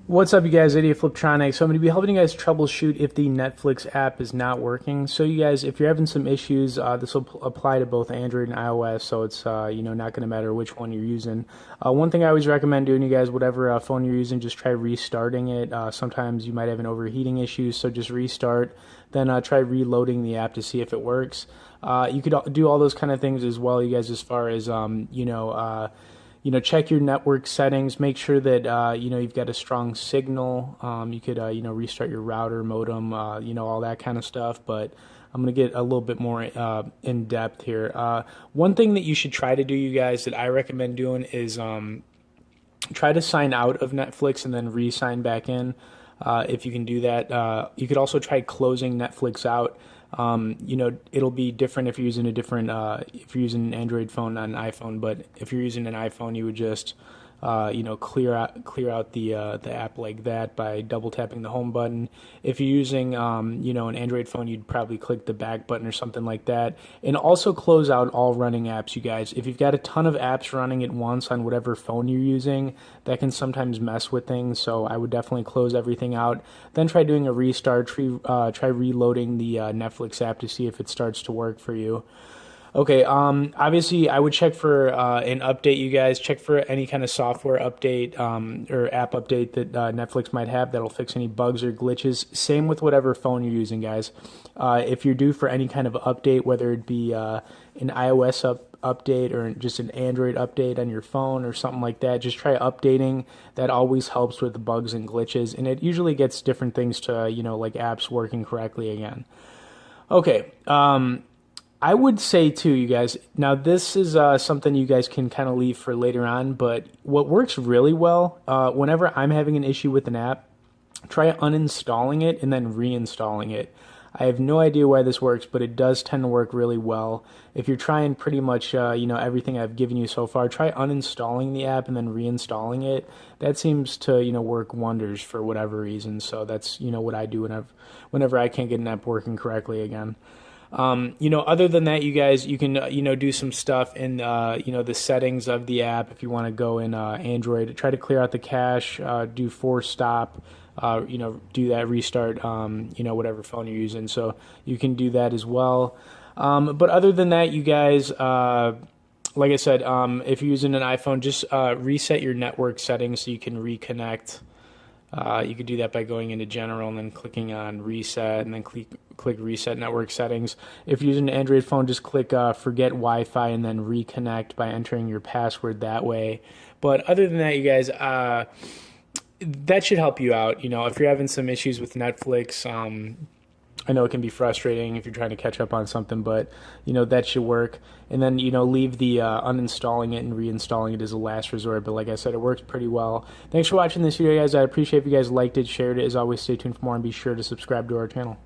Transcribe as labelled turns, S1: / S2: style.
S1: What's up, you guys? Idiot Fliptroniks. So I'm going to be helping you guys troubleshoot if the Netflix app is not working. So you guys, if you're having some issues, this will apply to both Android and iOS. So it's not going to matter which one you're using. One thing I always recommend doing, you guys, whatever phone you're using, just try restarting it. Sometimes you might have an overheating issue, so just restart. Then try reloading the app to see if it works. You could do all those kind of things as well, you guys, as far as check your network settings. Make sure that you've got a strong signal. You could restart your router, modem, all that kind of stuff. But I'm gonna get a little bit more in depth here. One thing that you should try to do, you guys, that I recommend doing is try to sign out of Netflix and then re-sign back in. If you can do that, you could also try closing Netflix out. It'll be different if you're using if you're using an Android phone, not an iPhone. But if you're using an iPhone, you would just, clear out the app like that by double tapping the home button. If you're using, an Android phone, you'd probably click the back button or something like that. And also close out all running apps, you guys. If you've got a ton of apps running at once on whatever phone you're using, that can sometimes mess with things. So I would definitely close everything out. Then try doing a restart. Try reloading the Netflix app to see if it starts to work for you. Okay, obviously I would check for an update, you guys. Check for any kind of software update or app update that Netflix might have that'll fix any bugs or glitches. Same with whatever phone you're using, guys. If you're due for any kind of update, whether it be an iOS update or just an Android update on your phone or something like that, just try updating. That always helps with bugs and glitches, and it usually gets different things to, like apps working correctly again. Okay, I would say too, you guys, now this is something you guys can kind of leave for later on, but what works really well, whenever I'm having an issue with an app, try uninstalling it and then reinstalling it. I have no idea why this works, but it does tend to work really well. If you're trying pretty much, everything I've given you so far, try uninstalling the app and then reinstalling it. That seems to, work wonders for whatever reason. So that's, what I do whenever I can't get an app working correctly again. Other than that, you guys, you can, do some stuff in, the settings of the app. If you want to go in Android, try to clear out the cache, do force stop, do that restart, whatever phone you're using. So you can do that as well. But other than that, you guys, like I said, if you're using an iPhone, just reset your network settings so you can reconnect. You could do that by going into General and then clicking on Reset and then click Reset Network Settings. If you're using an Android phone, just click Forget Wi-Fi and then reconnect by entering your password that way. But other than that, you guys, that should help you out. If you're having some issues with Netflix, I know it can be frustrating if you're trying to catch up on something, but, that should work. And then, leave the uninstalling it and reinstalling it as a last resort. But like I said, it works pretty well. Thanks for watching this video, guys. I appreciate if you guys liked it, shared it. As always, stay tuned for more and be sure to subscribe to our channel.